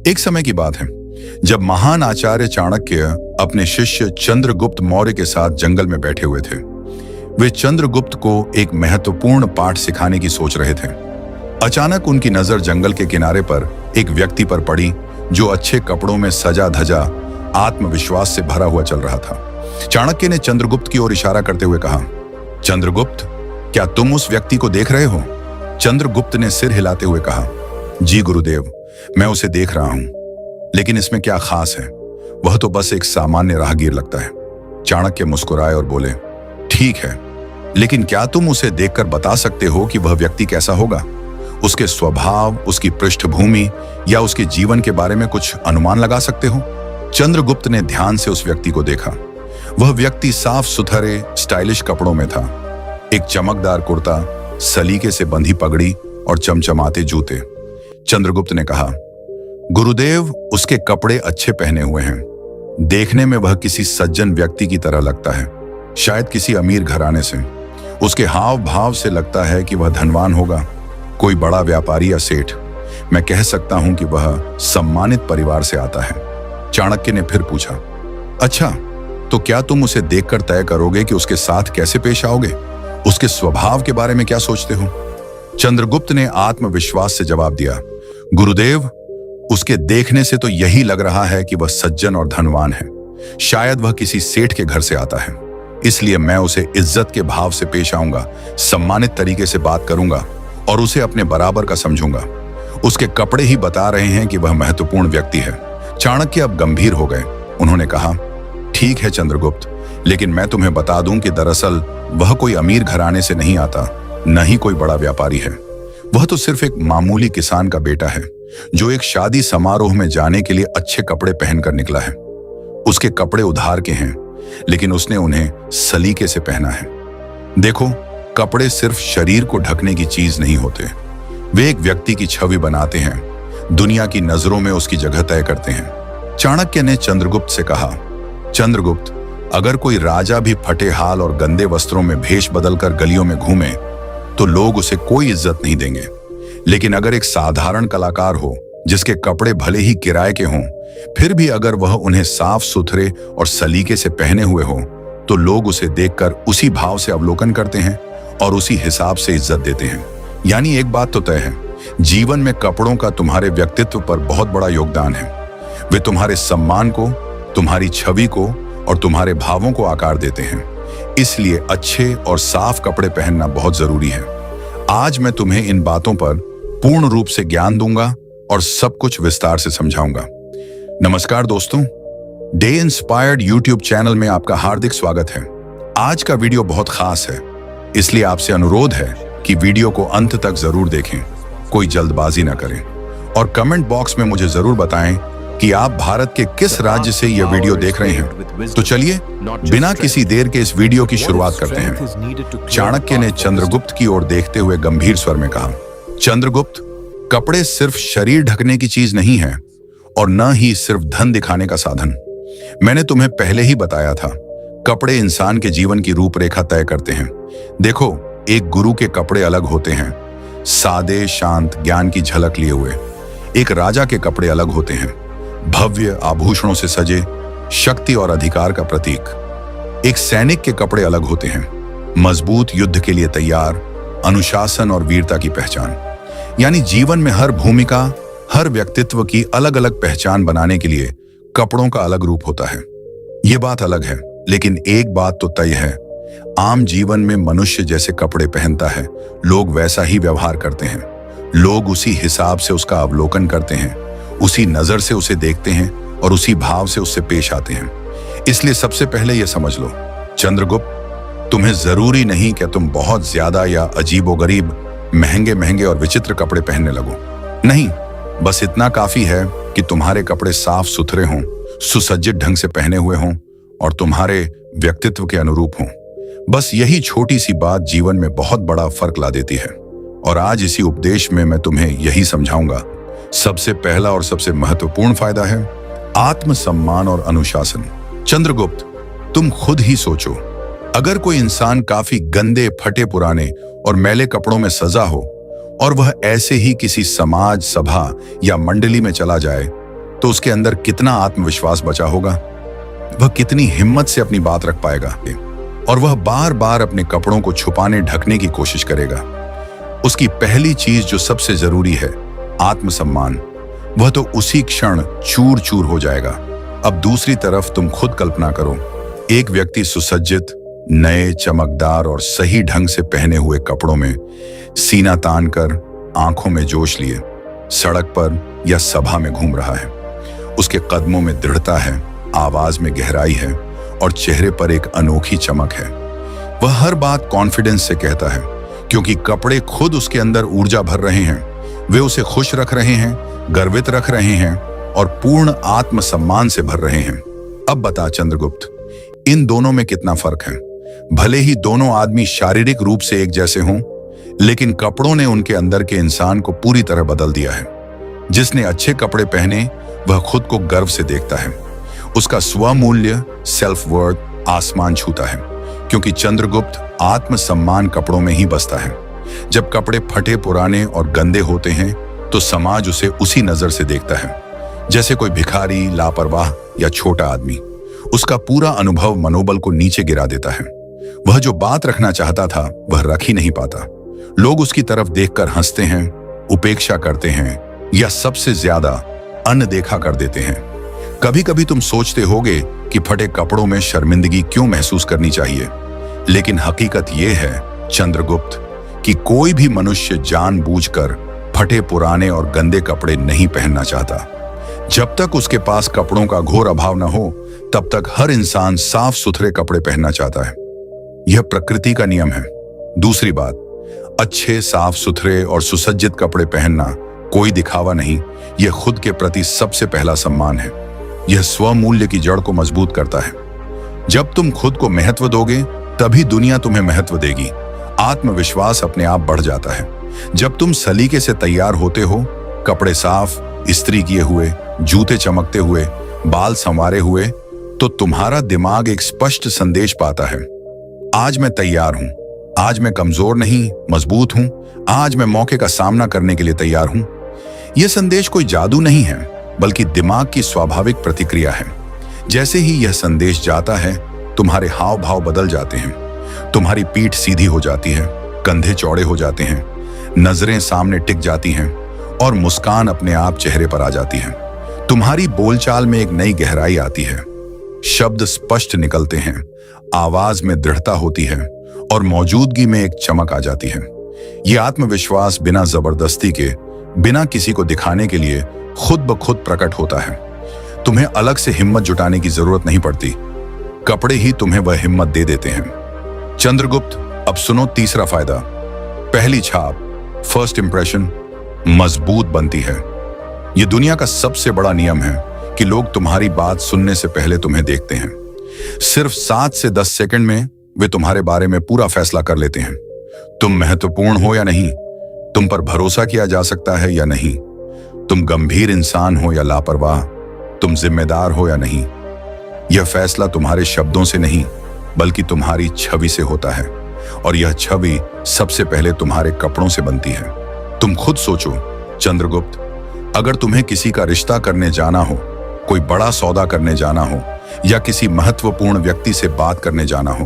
एक समय की बात है जब महान आचार्य चाणक्य अपने शिष्य चंद्रगुप्त मौर्य के साथ जंगल में बैठे हुए थे। वे चंद्रगुप्त को एक महत्वपूर्ण पाठ सिखाने की सोच रहे थे। अचानक उनकी नजर जंगल के किनारे पर एक व्यक्ति पर पड़ी जो अच्छे कपड़ों में सजा धजा आत्मविश्वास से भरा हुआ चल रहा था। चाणक्य ने चंद्रगुप्त की ओर इशारा करते हुए कहा, चंद्रगुप्त, क्या तुम उस व्यक्ति को देख रहे हो? चंद्रगुप्त ने सिर हिलाते हुए कहा, जी गुरुदेव, मैं उसे देख रहा हूं, लेकिन इसमें क्या खास है? वह तो बस एक सामान्य राहगीर लगता है। चाणक्य मुस्कुराए और बोले, ठीक है, लेकिन क्या तुम उसे देखकर बता सकते हो कि वह व्यक्ति कैसा होगा? उसके स्वभाव, उसकी पृष्ठभूमि या उसके जीवन के बारे में कुछ अनुमान लगा सकते हो? चंद्रगुप्त ने ध्यान से उस व्यक्ति को देखा। वह व्यक्ति साफ सुथरे स्टाइलिश कपड़ों में था। एक चमकदार कुर्ता, सलीके से बंधी पगड़ी और चमचमाते जूते। चंद्रगुप्त ने कहा, गुरुदेव, उसके कपड़े अच्छे पहने हुए हैं। देखने में वह किसी सज्जन व्यक्ति की तरह लगता है, शायद किसी अमीर घराने से। उसके हाव भाव से लगता है कि वह धनवान होगा, कोई बड़ा व्यापारी या सेठ। मैं कह सकता हूं कि वह सम्मानित परिवार से आता है। चाणक्य ने फिर पूछा, अच्छा, तो क्या तुम उसे देखकर तय करोगे कि उसके साथ कैसे पेश आओगे? उसके स्वभाव के बारे में क्या सोचते हो? चंद्रगुप्त ने आत्मविश्वास से जवाब दिया, गुरुदेव, उसके देखने से तो यही लग रहा है कि वह सज्जन और धनवान है। शायद वह किसी सेठ के घर से आता है, इसलिए मैं उसे इज्जत के भाव से पेश आऊंगा, सम्मानित तरीके से बात करूंगा और उसे अपने बराबर का समझूंगा। उसके कपड़े ही बता रहे हैं कि वह महत्वपूर्ण व्यक्ति है। चाणक्य अब गंभीर हो गए। उन्होंने कहा, ठीक है चंद्रगुप्त, लेकिन मैं तुम्हें बता दूं कि दरअसल वह कोई अमीर घराने से नहीं आता, न ही कोई बड़ा व्यापारी है। वह तो सिर्फ एक मामूली किसान का बेटा है जो एक शादी समारोह में जाने के लिए अच्छे कपड़े पहनकर निकला है। उसके कपड़े उधार के हैं, लेकिन उसने उन्हें सलीके से पहना है। देखो, कपड़े सिर्फ शरीर को ढकने की चीज नहीं होते, वे एक व्यक्ति की छवि बनाते हैं, दुनिया की नजरों में उसकी जगह तय करते हैं। चाणक्य ने चंद्रगुप्त से कहा, चंद्रगुप्त, अगर कोई राजा भी फटे हाल और गंदे वस्त्रों में भेष बदलकर गलियों में घूमे तो लोग उसे कोई इज्जत नहीं देंगे, लेकिन अगर एक साधारण कलाकार हो जिसके कपड़े भले ही किराए के हों, फिर भी अगर वह उन्हें साफ सुथरे और सलीके से पहने हुए हो तो लोग उसे देखकर उसी भाव से अवलोकन करते हैं और उसी हिसाब से इज्जत देते हैं। यानी एक बात तो तय है, जीवन में कपड़ों का तुम्हारे व्यक्तित्व पर बहुत बड़ा योगदान है। वे तुम्हारे सम्मान को, तुम्हारी छवि को और तुम्हारे भावों को आकार देते हैं। इसलिए अच्छे और साफ कपड़े पहनना बहुत जरूरी है। आज मैं तुम्हें इन बातों पर पूर्ण रूप से ज्ञान दूंगा और सब कुछ विस्तार से समझाऊंगा। नमस्कार दोस्तों, डे इंस्पायर्ड यूट्यूब चैनल में आपका हार्दिक स्वागत है। आज का वीडियो बहुत खास है, इसलिए आपसे अनुरोध है कि वीडियो को अंत तक जरूर देखें, कोई जल्दबाजी ना करें और कमेंट बॉक्स में मुझे जरूर बताएं कि आप भारत के किस राज्य से यह वीडियो देख रहे हैं। तो चलिए बिना किसी देर के इस वीडियो की शुरुआत करते हैं। चाणक्य ने चंद्रगुप्त की ओर देखते हुए गंभीर स्वर में कहा, चंद्रगुप्त, कपड़े सिर्फ शरीर ढकने की चीज नहीं है और न ही सिर्फ धन दिखाने का साधन। मैंने तुम्हें पहले ही बताया था, कपड़े इंसान के जीवन की रूपरेखा तय करते हैं। देखो, एक गुरु के कपड़े अलग होते हैं, सादे शांत ज्ञान की झलक लिए हुए। एक राजा के कपड़े अलग होते हैं, भव्य आभूषणों से सजे, शक्ति और अधिकार का प्रतीक। एक सैनिक के कपड़े अलग होते हैं, मजबूत युद्ध के लिए तैयार, अनुशासन और वीरता की पहचान। यानी जीवन में हर भूमिका, हर व्यक्तित्व की अलग अलग पहचान बनाने के लिए कपड़ों का अलग रूप होता है। ये बात अलग है, लेकिन एक बात तो तय है, आम जीवन में मनुष्य जैसे कपड़े पहनता है, लोग वैसा ही व्यवहार करते हैं। लोग उसी हिसाब से उसका अवलोकन करते हैं, उसी नजर से उसे देखते हैं और उसी भाव से उससे पेश आते हैं। इसलिए सबसे पहले यह समझ लो, चंद्रगुप्त, तुम्हें जरूरी नहीं कि तुम बहुत ज्यादा या अजीबोगरीब, महंगे महंगे और विचित्र कपड़े पहनने लगो। नहीं, बस इतना काफी है कि तुम्हारे कपड़े साफ सुथरे हों, सुसज्जित ढंग से पहने हुए हों और तुम्हारे व्यक्तित्व के अनुरूप हों। बस यही छोटी सी बात जीवन में बहुत बड़ा फर्क ला देती है। और आज इसी उपदेश में मैं तुम्हें यही समझाऊंगा। सबसे पहला और सबसे महत्वपूर्ण फायदा है आत्मसम्मान और अनुशासन। चंद्रगुप्त, तुम खुद ही सोचो, अगर कोई इंसान काफी गंदे, फटे पुराने और मैले कपड़ों में सजा हो और वह ऐसे ही किसी समाज, सभा या मंडली में चला जाए तो उसके अंदर कितना आत्मविश्वास बचा होगा, वह कितनी हिम्मत से अपनी बात रख पाएगा, और वह बार बार अपने कपड़ों को छुपाने ढकने की कोशिश करेगा। उसकी पहली चीज जो सबसे जरूरी है, आत्मसम्मान, वह तो उसी क्षण चूर चूर हो जाएगा। अब दूसरी तरफ तुम खुद कल्पना करो, एक व्यक्ति सुसज्जित, नए, चमकदार और सही ढंग से पहने हुए कपड़ों में, सीना तान कर, आंखों में जोश लिए, सड़क पर या सभा में घूम रहा है। उसके कदमों में दृढ़ता है, आवाज में गहराई है और चेहरे पर एक अनोखी चमक है। वह हर बात कॉन्फिडेंस से कहता है, क्योंकि कपड़े खुद उसके अंदर ऊर्जा भर रहे हैं। वे उसे खुश रख रहे हैं, गर्वित रख रहे हैं और पूर्ण आत्मसम्मान से भर रहे हैं। अब बता चंद्रगुप्त, इन दोनों में कितना फर्क है? भले ही दोनों आदमी शारीरिक रूप से एक जैसे हों, लेकिन कपड़ों ने उनके अंदर के इंसान को पूरी तरह बदल दिया है। जिसने अच्छे कपड़े पहने वह खुद को गर्व से देखता है। उसका स्वमूल्य, सेल्फ वर्थ आसमान छूता है, क्योंकि चंद्रगुप्त आत्मसम्मान कपड़ों में ही बसता है। जब कपड़े फटे, पुराने और गंदे होते हैं तो समाज उसे उसी नजर से देखता है, जैसे कोई भिखारी, लापरवाह या छोटा आदमी। उसका पूरा अनुभव मनोबल को नीचे गिरा देता है। वह जो बात रखना चाहता था वह रख ही नहीं पाता। लोग उसकी तरफ देखकर हंसते हैं, उपेक्षा करते हैं या सबसे ज्यादा अनदेखा कर देते हैं। कभी कभी तुम सोचते होगे कि फटे कपड़ों में शर्मिंदगी क्यों महसूस करनी चाहिए, लेकिन हकीकत यह है चंद्रगुप्त कि कोई भी मनुष्य जानबूझकर फटे, पुराने और गंदे कपड़े नहीं पहनना चाहता। जब तक उसके पास कपड़ों का घोर अभाव न हो, तब तक हर इंसान साफ सुथरे कपड़े पहनना चाहता है। यह प्रकृति का नियम है। दूसरी बात, अच्छे, साफ सुथरे और सुसज्जित कपड़े पहनना कोई दिखावा नहीं, यह खुद के प्रति सबसे पहला सम्मान है। यह स्वमूल्य की जड़ को मजबूत करता है। जब तुम खुद को महत्व दोगे, तभी दुनिया तुम्हें महत्व देगी। आत्मविश्वास अपने आप बढ़ जाता है। जब तुम सलीके से तैयार होते हो, कपड़े साफ, इस्त्री किए हुए, जूते चमकते हुए, बाल संवारे हुए, तो तुम्हारा दिमाग एक स्पष्ट संदेश पाता है, आज मैं तैयार हूं, आज मैं कमजोर नहीं, मजबूत हूं, आज मैं मौके का सामना करने के लिए तैयार हूं। यह संदेश कोई जादू नहीं है, बल्कि दिमाग की स्वाभाविक प्रतिक्रिया है। जैसे ही यह संदेश जाता है, तुम्हारे हाव भाव बदल जाते हैं। तुम्हारी पीठ सीधी हो जाती है, कंधे चौड़े हो जाते हैं, नजरें सामने टिक जाती हैं और मुस्कान अपने आप चेहरे पर आ जाती है। तुम्हारी बोलचाल में एक नई गहराई आती है, शब्द स्पष्ट निकलते हैं, आवाज में दृढ़ता होती है और मौजूदगी में एक चमक आ जाती है। यह आत्मविश्वास बिना जबरदस्ती के, बिना किसी को दिखाने के लिए खुद ब खुद प्रकट होता है। तुम्हें अलग से हिम्मत जुटाने की जरूरत नहीं पड़ती, कपड़े ही तुम्हें वह हिम्मत दे देते हैं। चंद्रगुप्त, अब सुनो तीसरा फायदा। पहली छाप, फर्स्ट इंप्रेशन, मजबूत बनती है। यह दुनिया का सबसे बड़ा नियम है कि लोग तुम्हारी बात सुनने से पहले तुम्हें देखते हैं। सिर्फ 7 से 10 सेकंड में वे तुम्हारे बारे में पूरा फैसला कर लेते हैं। तुम महत्वपूर्ण हो या नहीं, तुम पर भरोसा किया जा सकता है या नहीं, तुम गंभीर इंसान हो या लापरवाह, तुम जिम्मेदार हो या नहीं। यह फैसला तुम्हारे शब्दों से नहीं, बल्कि तुम्हारी छवि से होता है, और यह छवि सबसे पहले तुम्हारे कपड़ों से बनती है। तुम खुद सोचो चंद्रगुप्त, अगर तुम्हें किसी का रिश्ता करने जाना हो, कोई बड़ा सौदा करने जाना हो या किसी महत्वपूर्ण व्यक्ति से बात करने जाना हो,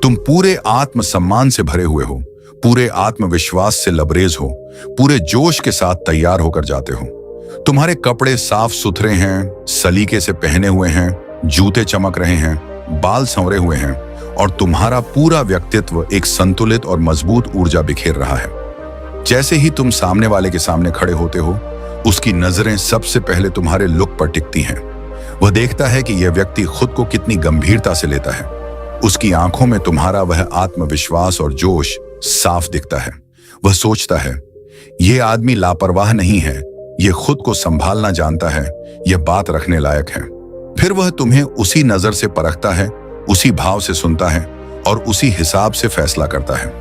तुम पूरे आत्मसम्मान से भरे हुए हो, पूरे आत्मविश्वास से लबरेज हो, पूरे जोश के साथ तैयार होकर जाते हो। तुम्हारे कपड़े साफ सुथरे हैं, सलीके से पहने हुए हैं, जूते चमक रहे हैं, बाल संवरे हुए हैं और तुम्हारा पूरा व्यक्तित्व एक संतुलित और मजबूत ऊर्जा बिखेर रहा है। जैसे ही तुम सामने वाले के सामने खड़े होते हो, उसकी नजरें सबसे पहले तुम्हारे लुक पर टिकती हैं। वह देखता है कि यह व्यक्ति खुद को कितनी गंभीरता से लेता है। उसकी आंखों में तुम्हारा वह आत्मविश्वास और जोश साफ दिखता है। वह सोचता है, यह आदमी लापरवाह नहीं है, यह खुद को संभालना जानता है, यह बात रखने लायक है। फिर वह तुम्हें उसी नजर से परखता है, उसी भाव से सुनता है और उसी हिसाब से फैसला करता है।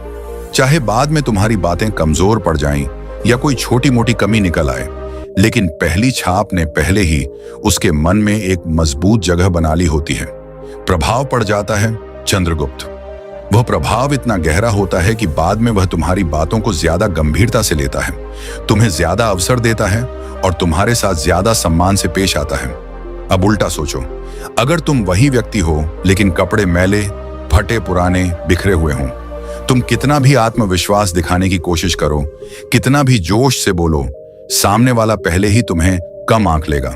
चाहे बाद में तुम्हारी बातें कमजोर पड़ जाएं या कोई छोटी मोटी कमी निकल आए, लेकिन पहली छाप ने पहले ही उसके मन में एक मजबूत जगह बना ली होती है। प्रभाव पड़ जाता है चंद्रगुप्त। वह प्रभाव इतना गहरा होता है कि बाद में वह तुम्हारी बातों को ज्यादा गंभीरता से लेता है, तुम्हें ज्यादा अवसर देता है और तुम्हारे साथ ज्यादा सम्मान से पेश आता है। अब उल्टा सोचो, अगर तुम वही व्यक्ति हो लेकिन कपड़े मैले, फटे पुराने, बिखरे हुए हों, तुम कितना भी आत्मविश्वास दिखाने की कोशिश करो, कितना भी जोश से बोलो, सामने वाला पहले ही तुम्हें कम आंक लेगा।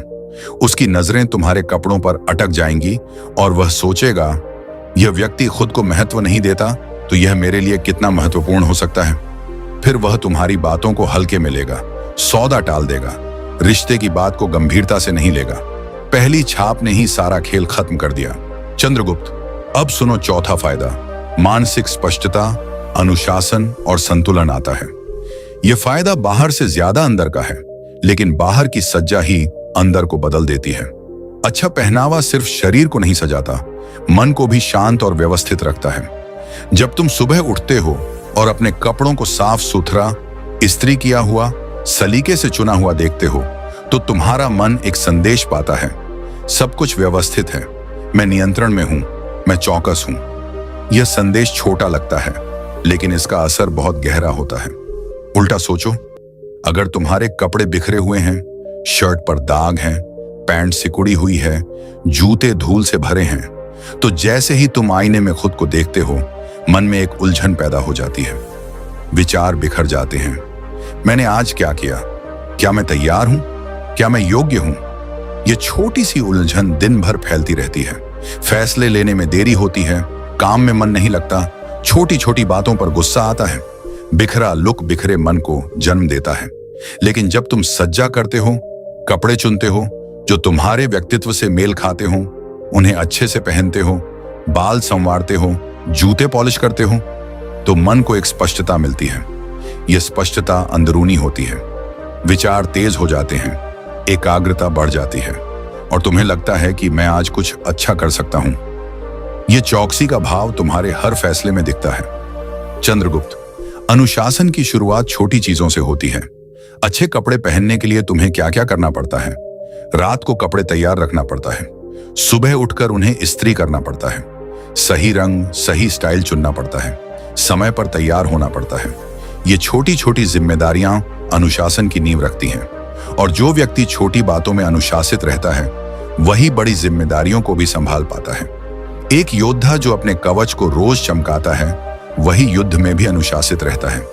उसकी नजरें तुम्हारे कपड़ों पर अटक जाएंगी और वह सोचेगा, यह व्यक्ति खुद को महत्व नहीं देता तो यह मेरे लिए कितना महत्वपूर्ण हो सकता है। फिर वह तुम्हारी बातों को हल्के में लेगा, सौदा टाल देगा, रिश्ते की बात को गंभीरता से नहीं लेगा। पहली छाप ने ही सारा खेल खत्म कर दिया। चंद्रगुप्त, अब सुनो चौथा फायदा, मानसिक स्पष्टता, अनुशासन और संतुलन आता है। यह फायदा बाहर से ज्यादा अंदर का है, लेकिन बाहर की सज्जा ही अंदर को बदल देती है। अच्छा पहनावा सिर्फ शरीर को नहीं सजाता, मन को भी शांत और व्यवस्थित रखता है। जब तुम सुबह उठते हो और अपने कपड़ों को साफ सुथरा, इस्त्री किया हुआ, सलीके से चुना हुआ देखते हो, तो तुम्हारा मन एक संदेश पाता है, सब कुछ व्यवस्थित है, मैं नियंत्रण में हूं, मैं चौकस हूं। यह संदेश छोटा लगता है, लेकिन इसका असर बहुत गहरा होता है। उल्टा सोचो, अगर तुम्हारे कपड़े बिखरे हुए हैं, शर्ट पर दाग हैं, पैंट सिकुड़ी हुई है, जूते धूल से भरे हैं, तो जैसे ही तुम आईने में खुद को देखते हो, मन में एक उलझन पैदा हो जाती है। विचार बिखर जाते हैं, मैंने आज क्या किया, क्या मैं तैयार हूं, क्या मैं योग्य हूं? यह छोटी सी उलझन दिन भर फैलती रहती है। फैसले लेने में देरी होती है, काम में मन नहीं लगता, छोटी छोटी बातों पर गुस्सा आता है। बिखरा लुक बिखरे मन को जन्म देता है। लेकिन जब तुम सज्जा करते हो, कपड़े चुनते हो जो तुम्हारे व्यक्तित्व से मेल खाते हो, उन्हें अच्छे से पहनते हो, बाल संवारते हो, जूते पॉलिश करते हो, तो मन को एक स्पष्टता मिलती है। यह स्पष्टता अंदरूनी होती है। विचार तेज हो जाते हैं, एकाग्रता बढ़ जाती है और तुम्हें लगता है कि मैं आज कुछ अच्छा कर सकता हूं। यह चौकसी का भाव तुम्हारे हर फैसले में दिखता है। चंद्रगुप्त, अनुशासन की शुरुआत छोटी चीजों से होती है। अच्छे कपड़े पहनने के लिए तुम्हें क्या क्या करना पड़ता है? रात को कपड़े तैयार रखना पड़ता है, सुबह उठकर उन्हें इस्त्री करना पड़ता है, सही रंग, सही स्टाइल चुनना पड़ता है, समय पर तैयार होना पड़ता है। ये छोटी छोटी जिम्मेदारियां अनुशासन की नींव रखती हैं, और जो व्यक्ति छोटी बातों में अनुशासित रहता है, वही बड़ी जिम्मेदारियों को भी संभाल पाता है। एक योद्धा जो अपने कवच को रोज चमकाता है, वही युद्ध में भी अनुशासित रहता है।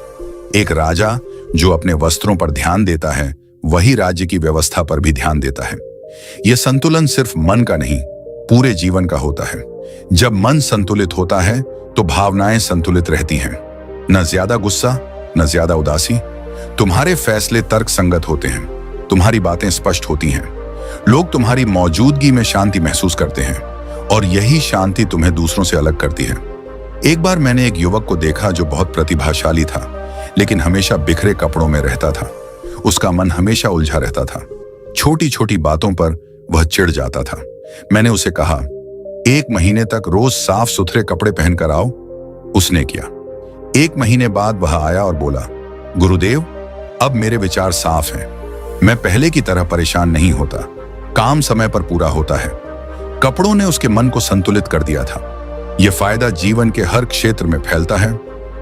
एक राजा जो अपने वस्त्रों पर ध्यान देता है, वही राज्य की व्यवस्था पर भी ध्यान देता है। यह संतुलन सिर्फ मन का नहीं, पूरे जीवन का होता है। जब मन संतुलित होता है तो भावनाएं संतुलित रहती हैं। न ज्यादा गुस्सा, न ज्यादा उदासी। तुम्हारे फैसले तर्क संगत होते हैं, तुम्हारी बातें स्पष्ट होती हैं। लोग तुम्हारी मौजूदगी में शांति महसूस करते हैं, और यही शांति तुम्हें दूसरों से अलग करती है। एक बार मैंने एक युवक को देखा जो बहुत प्रतिभाशाली था, लेकिन हमेशा बिखरे कपड़ों में रहता था। उसका मन हमेशा उलझा रहता था। छोटी छोटी बातों पर वह चिढ़ जाता था। मैंने उसे कहा, 1 महीने तक रोज साफ सुथरे कपड़े पहनकर आओ। उसने किया। 1 महीने बाद वह आया और बोला, गुरुदेव, अब मेरे विचार साफ हैं। मैं पहले की तरह परेशान नहीं होता, काम समय पर पूरा होता है। कपड़ों ने उसके मन को संतुलित कर दिया था। यह फायदा जीवन के हर क्षेत्र में फैलता है।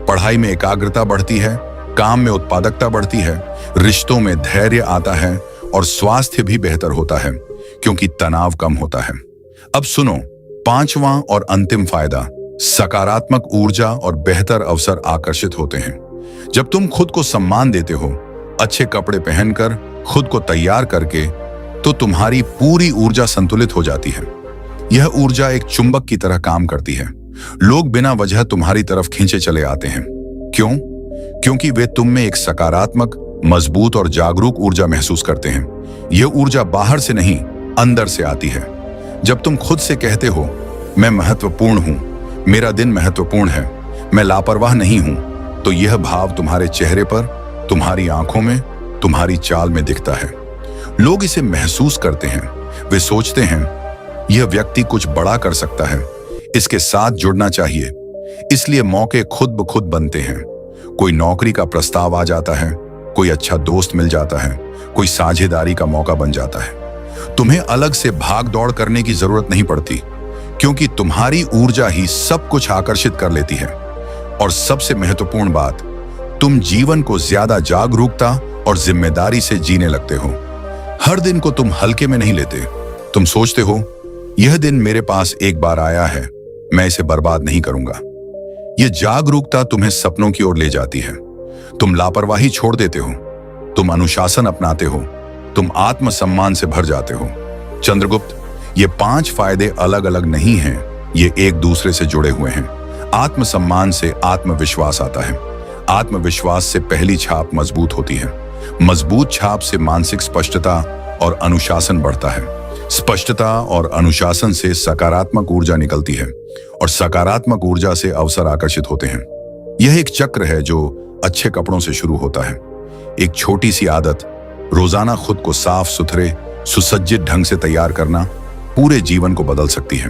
पढ़ाई में एकाग्रता बढ़ती है, काम में उत्पादकता बढ़ती है, रिश्तों में धैर्य आता है, और स्वास्थ्य भी बेहतर होता है क्योंकि तनाव कम होता है। अब सुनो 5वां और अंतिम फायदा, सकारात्मक ऊर्जा और बेहतर अवसर आकर्षित होते हैं। जब तुम खुद को सम्मान देते हो, अच्छे कपड़े पहनकर, खुद को तैयार करके, तो तुम्हारी पूरी ऊर्जा संतुलित हो जाती है। यह ऊर्जा एक चुंबक की तरह काम करती है। लोग बिना वजह तुम्हारी तरफ खींचे चले आते हैं। क्यों? क्योंकि वे तुम में एक सकारात्मक, मजबूत और जागरूक ऊर्जा महसूस करते हैं। यह ऊर्जा बाहर से नहीं, अंदर से आती है। जब तुम खुद से कहते हो, मैं महत्वपूर्ण हूं, मेरा दिन महत्वपूर्ण है, मैं लापरवाह नहीं हूं, तो यह भाव तुम्हारे चेहरे पर, तुम्हारी आंखों में, तुम्हारी चाल में दिखता है। लोग इसे महसूस करते हैं। वे सोचते हैं, यह व्यक्ति कुछ बड़ा कर सकता है, इसके साथ जुड़ना चाहिए। इसलिए मौके खुद ब खुद बनते हैं। कोई नौकरी का प्रस्ताव आ जाता है, कोई अच्छा दोस्त मिल जाता है, कोई साझेदारी का मौका बन जाता है। तुम्हें अलग से भाग दौड़ करने की जरूरत नहीं पड़ती, क्योंकि तुम्हारी ऊर्जा ही सब कुछ आकर्षित कर लेती है। और सबसे महत्वपूर्ण बात, तुम जीवन को ज्यादा जागरूकता और जिम्मेदारी से जीने लगते हो। हर दिन को तुम हल्के में नहीं लेते। तुम सोचते हो यह दिन मेरे पास एक बार आया है, मैं इसे बर्बाद नहीं करूंगा। यह जागरूकता तुम्हें सपनों की ओर ले जाती है। तुम लापरवाही छोड़ देते हो, तुम अनुशासन अपनाते हो, तुम आत्मसम्मान से भर जाते हो। चंद्रगुप्त, ये 5 फायदे अलग अलग नहीं हैं, ये एक दूसरे से जुड़े हुए हैं। आत्मसम्मान से आत्मविश्वास आता है, आत्मविश्वास से पहली छाप मजबूत होती है, मजबूत छाप से मानसिक स्पष्टता और अनुशासन बढ़ता है, स्पष्टता और अनुशासन से सकारात्मक ऊर्जा निकलती है और सकारात्मक ऊर्जा से अवसर आकर्षित होते हैं। यह एक चक्र है जो अच्छे कपड़ों से शुरू होता है। एक छोटी सी आदत, रोजाना खुद को साफ सुथरे सुसज्जित ढंग से तैयार करना, पूरे जीवन को बदल सकती है।